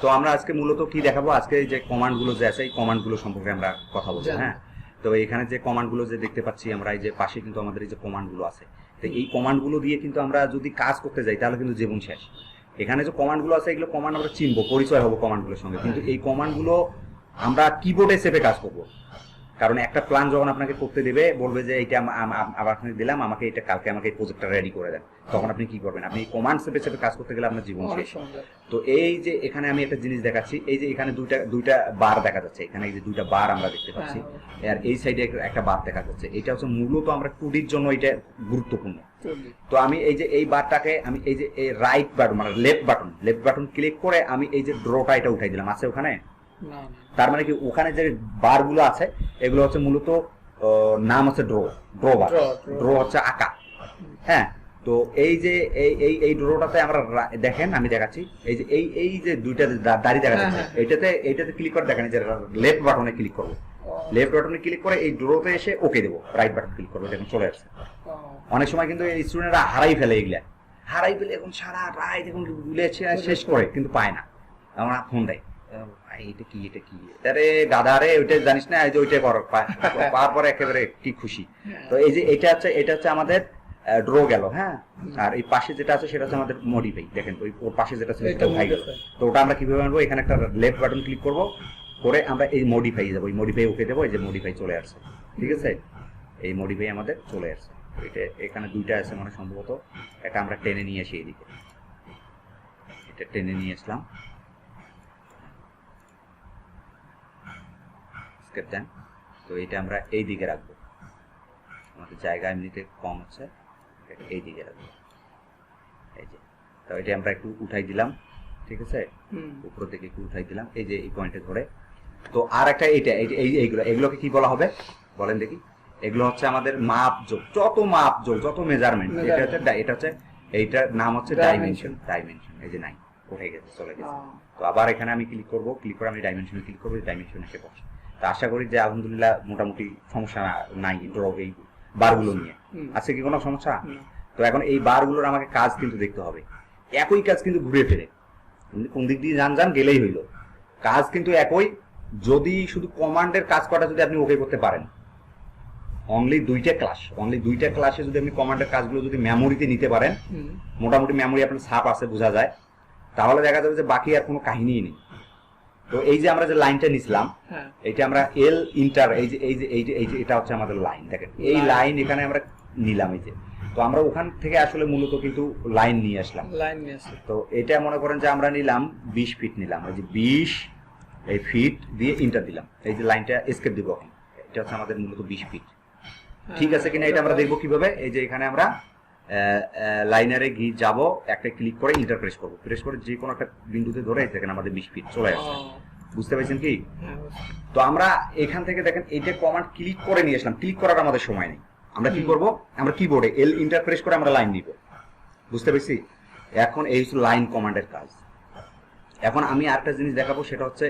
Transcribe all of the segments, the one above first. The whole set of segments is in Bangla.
তো আমরা আজকে মূলত কি দেখাবো, আজকে যে কমান্ড গুলো যে আছে এই কমান্ড গুলো সম্পর্কে আমরা কথা বলবো। হ্যাঁ, তো এখানে যে কমান্ড গুলো যে দেখতে পাচ্ছি আমরা, এই যে পাশে কিন্তু আমাদের এই যে কমান্ড গুলো আছে, তো এই কমান্ড গুলো দিয়ে কিন্তু আমরা যদি কাজ করতে যাই তাহলে কিন্তু জীবন শেষ। এখানে যে কমান্ড গুলো আছে এগুলো কমান্ড আমরা চিনবো, পরিচয় হবো কমান্ড গুলোর সঙ্গে, কিন্তু এই কমান্ড গুলো আমরা কিবোর্ডে চেপে কাজ করবো। কারণ একটা প্ল্যান যখন আপনাকে করতে দেবে, বলবে যে এটা আবার আপনাকে দিলাম, আমাকে এটা কালকে আমাকে এই প্রজেক্টটা রেডি করে দেন, তখন আপনি কি করবেন? আপনি কমান্ড চেপে চেপে কাজ করতে গেলে আপনার জীবন শেষ। তো এই যে এখানে আমি একটা জিনিস দেখাচ্ছি, এই যে এখানে দুইটা বার দেখা যাচ্ছে, এখানে এই যে দুইটা বার আমরা দেখতে পাচ্ছি, আর এই সাইডে একটা বার দেখা যাচ্ছে। এটা হচ্ছে মূলত আমরা 2Dর জন্য এটা গুরুত্বপূর্ণ। তো আমি এই যে এই বারটাকে আমি এই যে এই রাইট বাটন মানে লেফট বাটন ক্লিক করে আমি এই যে ড্রটা এটা উঠাই দিলাম। আছে ওখানে? তার মানে কি ওখানে যে বার গুলো আছে এগুলো হচ্ছে মূলত নাম হচ্ছে ড্র হচ্ছে আঁকা। হ্যাঁ, তো এই যে এই ড্রটাতে আমরা দেখেন, আমি দেখাচ্ছি, এই যে এই যে দুইটা দাড়ি দেখা যাচ্ছে, এইটাতে ক্লিক করে দেখেন, যে লেফট বাটনে ক্লিক করবো, লেফট বাটনে ক্লিক করে এই ড্রতে এসে ওকে দেবো, রাইট বাটন ক্লিক করবো, দেখুন চলে আসছে। অনেক সময় কিন্তু এই স্টুডেন্টরা হারাই ফেলে, এখন সারা রাত এখন শেষ করে কিন্তু পায় না, আমরা ফোন দেয়, এটা কি আরে গাধা রে, ওইটা জানিস না, এই যে ওইটা কর, পাওয়ার পরে একেবারে কি খুশি। তো এই যে এটা হচ্ছে আমাদের ড্র গেল। হ্যাঁ, আর এই পাশে যেটা আছে সেটা হচ্ছে আমাদের মডিফাই। দেখেন ওর পাশে যেটা ছিল সেটা উঠাই গেল। তো ওটা আমরা কিভাবে আনবো? এখানে একটা লেফট বাটন ক্লিক করবো, করে আমরা এই মডিফাই যাবো, এই মডিফাই ওকে দেবো, এই যে মডিফাই চলে আসছে। ঠিক আছে, এই মডিফাই আমাদের চলে আসছে। এটা এখানে দুইটা আছে মানে সম্ভবত, এটা আমরা টেনে নিয়ে আসি এইদিকে, এটা টেনে নিয়ে আসলাম। দেন, তো এটা আমরা এই দিকে রাখবো, আমাদের জায়গা এমনিতে কম হচ্ছে, এই দিকে রাখবো। এই যে, তো এটা আমরা একটু উঠাই দিলাম, ঠিক আছে, উপর থেকে একটু উঠাই দিলাম, এই যে এই পয়েন্টে ধরে। তো আর একটা এইগুলোকে কি বলা হবে বলেন দেখি? এগুলো হচ্ছে আমাদের মাপ যোগ, যত মেজারমেন্ট, এটা হচ্ছে এইটার নাম হচ্ছে ডাইমেনশন। এই যে নাই, উঠে গেছে, চলে গেছে। তো আবার এখানে আমি ক্লিক করে আমি ডাইমেনশনে ক্লিক করবো, ডাইমেনশন এসে বসে। তো আশা করি যে আলহামদুলিল্লাহ মোটামুটি সমস্যা নাই ড্র এই বারগুলো নিয়ে। আছে কি কোনো সমস্যা? তো এখন এই বারগুলোর আমাকে কাজ কিন্তু দেখতে হবে, একই কাজ কিন্তু ঘুরে ফিরে, কোন দিক দিয়ে যান গেলেই হইলো, কাজ কিন্তু একই। যদি শুধু কমান্ডের কাজ করা যদি আপনি ওকে করতে পারেন, অনলি দুইটা ক্লাসে যদি আপনি কমান্ডের কাজগুলো যদি মেমোরিতে নিতে পারেন, মোটামুটি মেমোরি আপনার ছাপ আছে বোঝা যায়, তাহলে দেখা যাবে যে বাকি আর কোনো কাহিনীই নেই। তো এই যে আমরা যে লাইনটা নিছিলাম, এটা আমরা এল ইন্টার, এই যে এটা হচ্ছে আমাদের লাইন। দেখেন এই লাইন এখানে আমরা নিলাম, এই যে, তো আমরা ওখান থেকে আসলে মূলত কিন্তু লাইন নিয়ে আসলাম। তো এটা মনে করেন যে আমরা নিলাম 20 ফিট নিলাম, এই যে 20 এই ফিট দিয়ে ইন্টার দিলাম, এই যে লাইনটা এসকেপ দিব। এখন এটা হচ্ছে আমাদের মূলত 20 ফিট। ঠিক আছে কিনা এটা আমরা দেখবো কিভাবে? এই যে এখানে আমরা লাইনারে গিয়ে যাব, একটা ক্লিক করে ইন্টার প্রেস করে যে কোনো একটা বিন্দুতে ধরে দেখেন আমাদের 20 ফিট চলে আসছে। বুঝতে পারছেন কি? তো আমরা এখান থেকে দেখেন এইটা কমান্ড ক্লিক করে নিয়ে আসলাম, ক্লিক করার আমাদের সময় নেই। আমরা কি করব? আমরা কিবোর্ডে এল ইন্টার প্রেস করে আমরা লাইন দিব। বুঝতে পেরেছি? এখন এই লাইন কমান্ডের কাজ। এখন আমি আরেকটা জিনিস দেখাবো, সেটা হচ্ছে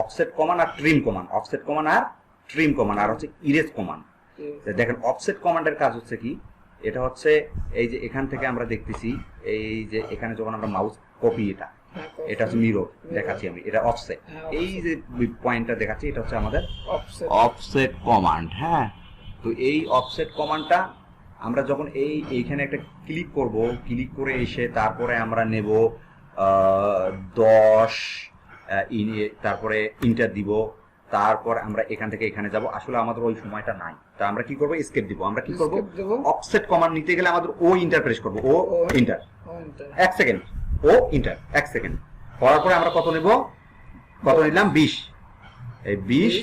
অফসেট কমান্ড আর ট্রিম কমান্ড, আর হচ্ছে ইরেজ কমান্ড। দেখেন অফসেট কমান্ডের কাজ হচ্ছে কি, এটা হচ্ছে এই যে এখান থেকে আমরা দেখতেছি, এই যে এখানে যখন আমরা মাউস কপি, এটা হচ্ছে মিরর দেখাচ্ছি আমি, এটা অফসেট, এই যে পয়েন্টটা দেখাচ্ছি এটা হচ্ছে আমাদের অফসেট কমান্ড। হ্যাঁ, তো এই অফসেট কমান্ডটা আমরা যখন এইখানে একটা ক্লিক করব, ক্লিক করে এসে তারপরে আমরা নেব 10, তারপরে ইন্টার দিব, তারপর আমরা এখান থেকে এখানে যাব। আসলে আমাদের ওই সময়টা নাই, তা আমরা কি করব? এসকেপ দিব। আমরা কি করব? অফসেট কমান্ড নিতে গেলে আমাদের ও ইন্টার প্রেস করব, ও ইন্টার 1 সেকেন্ড, ও ইন্টার 1 সেকেন্ড করার পরে আমরা কত নেব? কত নিলাম? 20। এই 20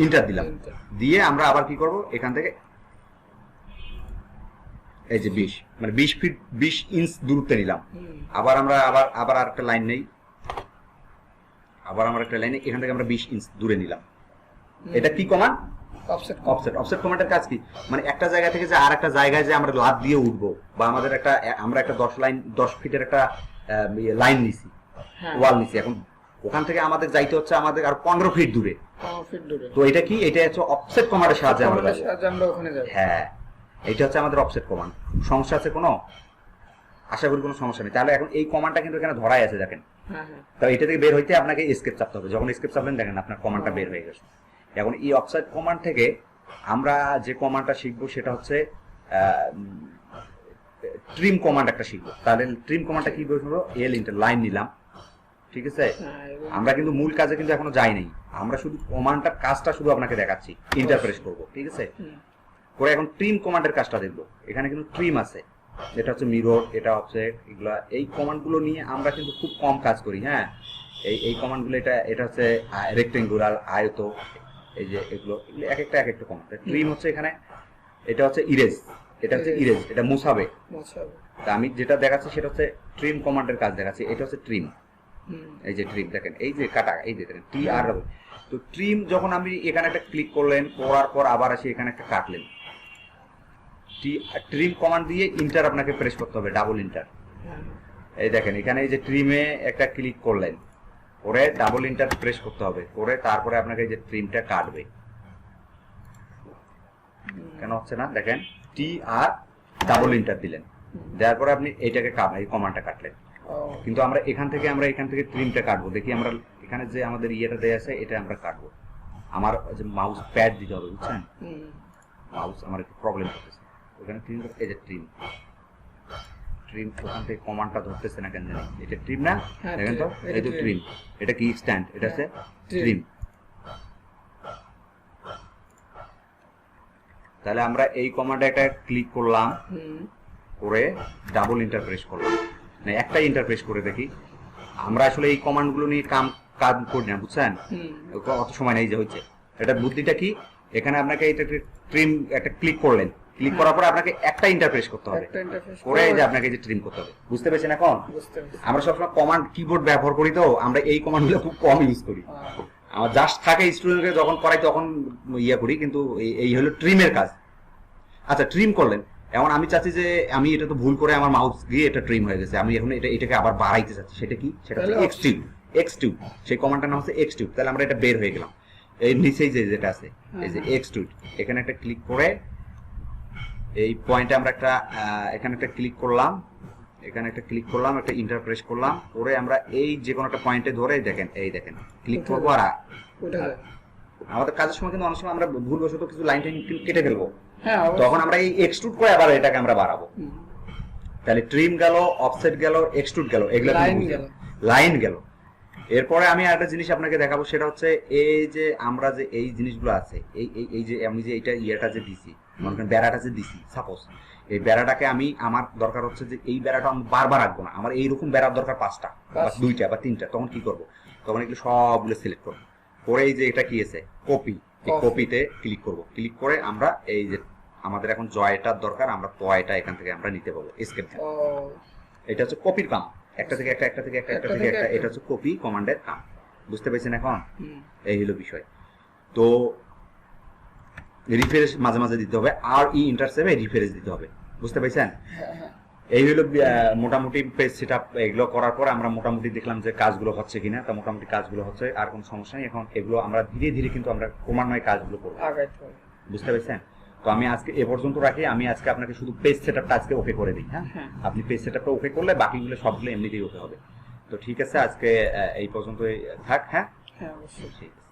ইন্টার দিলাম, দিয়ে আমরা আবার কি করব? এখান থেকে এই যে 20 মানে 20 ফিট 20 ইঞ্চ দূরত্বে নিলাম। আবার আমরা আবার আরেকটা লাইন নেই, এখান থেকে আমরা 20 ইঞ্চ দূরে নিলাম। এটা কি কমান্ড? অফসেট কমান্ডের কাজ কি? মানে একটা জায়গা থেকে যে আর একটা জায়গায় যে আমরা লাফ দিয়ে উঠবো, বা আমাদের আমরা একটা 10 ফিটের একটা লাইন নিছি, ওয়াল নিছি, এখন ওখান থেকে আমাদের যাইতে হচ্ছে আমাদের আর 15 ফিট দূরে। তো এটা কি? এটা হচ্ছে অফসেট কমান্ডের সাহায্যে আমরা ওখানে যাব। হ্যাঁ, এটা হচ্ছে আমাদের অফসেট কমান্ড। সমস্যা আছে কোনো? আশা করি কোনো সমস্যা নেই। তাহলে এখন এই কমান্ডটা কিন্তু এখানে ধরাই আছে, দেখেন তো এটা থেকে বের হইতে আপনাকে এসকেপ চাপতে হবে। যখন এসকেপ চাপলেন দেখেন আপনার কমান্ডটা বের হয়ে গেছে। এখন এই অফসাইড কমান্ড থেকে আমরা যে কমান্ডটা শিখবো সেটা হচ্ছে ট্রিম কমান্ড একটা শিখবো। তাহলে ট্রিম কমান্ডটা কি বলবো, এল ইন্টার লাইন নিলাম, ঠিক আছে। আমরা কিন্তু মূল কাজে কিন্তু এখনো যাই নাই, আমরা শুধু কমান্ডটার কাজটা শুধু আপনাকে দেখাচ্ছি, ইন্টারপ্রেস করবো, ঠিক আছে। করে এখন ট্রিম কমান্ডের কাজটা দেখবো। এখানে কিন্তু ট্রিম আছে, এটা হচ্ছে মিরর, এটা হচ্ছে এগুলা, এই কমান্ডগুলো নিয়ে আমরা কিন্তু খুব কম কাজ করি। হ্যাঁ, এই কমান্ডগুলো এটা হচ্ছে রেক্টেঙ্গুলার, আয়ত, এই যে এগুলো এক একটা কমান্ড। ট্রিম হচ্ছে এখানে, এটা হচ্ছে ইরেজ, এটা হচ্ছে ইরেজ, এটা মুছাবে। তা আমি যেটা দেখাচ্ছি সেটা হচ্ছে ট্রিম কমান্ডের কাজ দেখাচ্ছি। এটা হচ্ছে ট্রিম, এই যে ট্রিম দেখেন, এই যে কাটা, এই যে দেখেন টি আর। তো ট্রিম যখন আমি এখানে একটা ক্লিক করলেন, করার পর আবার আসি এখানে একটা কাটলেন, ট্রিম কমান্ড দিয়ে ইন্টার আপনাকে প্রেস করতে হবে, ডাবল ইন্টার। এই দেখেন এখানে এই যে ট্রিমে একটা ক্লিক করলেন, করে ডাবল ইন্টার প্রেস করতে হবে, করে তারপরে আপনাকে এই যে ট্রিমটা কাটবে। কেন হচ্ছে না দেখেন, টি আর ডাবল ইন্টার দিলেন, দেওয়ার পরে আপনি এইটাকে এই কমান্ডটা কাটলেন। কিন্তু আমরা এখান থেকে ট্রিমটা কাটবো। দেখি আমরা এখানে যে আমাদের ইয়েটা দেয়া আছে এটা আমরা কাটবো। আমার যে মাউস প্যাড দিতে হবে, বুঝছেন, মাউস আমার একটু প্রবলেম হতেছে। ওখানে ট্রিম, এই যে ট্রিম ওখান থেকে কমান্ডটা ধরতেছে না কেন জানি। এটা ট্রিম না, দেখেন তো, এই যে ট্রিম, এটা কি স্ট্যান্ড, এটা হচ্ছে ট্রিম। তাহলে আমরা এই কমান্ডে একটা ক্লিক করলাম, করে ডাবল ইন্টার প্রেস করলাম, না একটা ইন্টার প্রেস করে দেখি। আমরা আসলে এই কমান্ডগুলো নিয়ে কাজ করি না, বুঝছেন, অত সময় নেই যে হচ্ছে। এটা বুদ্ধিটা কি, এখানে আপনাকে এটা ট্রিম একটা ক্লিক করলেন, ক্লিক করার পর আপনাকে একটা ইন্টারপ্রেস করতে হবে, করে যে আপনাকে যে ট্রিম করতে হবে। বুঝতে পেরেছেন এখন? আমরা সবসময় কমান্ড কিবোর্ড ব্যবহার করি, তো আমরা এই কমান্ডগুলো খুব কম ইউজ করি। আমার জাস্ট থাকে স্টুডেন্টকে যখন করাই তখন ইয়ে করি, কিন্তু এই হলো ট্রিমের কাজ। আচ্ছা, ট্রিম করলেন, এখন আমি চাচ্ছি যে আমি এটা তো ভুল করে আমার মাউস দিয়ে এটা ট্রিম হয়ে গেছে, আমি এখন এটাকে আবার বাড়াইতে চাচ্ছি। সেটা কি, সেটা হচ্ছে এক্সটিউড। সেই কমান্ডটার নাম হচ্ছে এক্সটিউড। তাহলে আমরা এটা বের হয়ে গেলাম, এই নিচেই যেটা আছে এই যে এক্সটিউড, এখানে একটা ক্লিক করে এই পয়েন্টে আমরা একটা এখানে একটা ক্লিক করলাম, একটা ইন্টার প্রেস করলাম, করে আমরা এই যে কোনো একটা পয়েন্টে ধরে দেখেন, এই দেখেন ক্লিক করবো, আর আমাদের কাজের সময় কিন্তু অনেক সময় আমরা ভুলবশত কিছু লাইন কেটে ফেলবো, তখন আমরা এই এক্সট্রুড করে আবার এটাকে আমরা বাড়াবো। তাহলে ট্রিম গেল, অফসেট গেল, এক্সট্রুড গেল, এগুলো লাইন গেল। এরপরে আমি আরেকটা জিনিস আপনাকে দেখাবো, সেটা হচ্ছে এই যে আমরা যে এই জিনিসগুলো আছে, এই যে আমি যে এটা ইয়েটা যে দিছি, মনে করেন বেড়াটা যে দিছি, সাপোজ এই বেড়াটাকে আমার দরকার হচ্ছে যে এই বেড়াটা আমি বারবার রাখবো না, আমার এইরকম বেড়ার দরকার 5টা বা 2টা বা 3টা। তখন কি করবো, তখন এগুলো সবগুলো সিলেক্ট করবো, করে এই যে এটা কি আছে কপি, এই কপিতে ক্লিক করব, ক্লিক করে আমরা এই যে আমাদের এখন জয়টার দরকার, আমরা পয়টা এখান থেকে আমরা নিতে পারবো, এসকেপ। এটা হচ্ছে কপির কাম, একটা থেকে একটা, এটা হচ্ছে কপি কমান্ডের কাম। বুঝতে পেরেছেন এখন? এই হলো বিষয়। তো রিফ্রেশ মাঝে মাঝে দিতে হবে, আর ইন্টারসেপে রিফ্রেশ দিতে হবে। বুঝতে পেরেছেন? এই হলো মোটামুটি পেজ সেটআপ। এগুলো করার পর আমরা মোটামুটি দেখলাম যে কাজগুলো হচ্ছে কিনা। তা মোটামুটি কাজগুলো হচ্ছে, আর কোনো সমস্যা নেই। এখন এগুলো আমরা ধীরে ধীরে কিন্তু আমরা ক্রমান্বয়ে কাজগুলো করবো। বুঝতে পেরেছেন? তো আমি আজকে এ পর্যন্ত রাখি। আমি আজকে আপনাকে শুধু পেজ সেটআপটা আজকে ওকে করে দিই। হ্যাঁ, আপনি পেজ সেটআপটা ওকে করলে বাকিগুলো সবগুলো এমনিতেই ওকে হবে। তো ঠিক আছে, আজকে এই পর্যন্তই থাক। হ্যাঁ, অবশ্যই ঠিক আছে।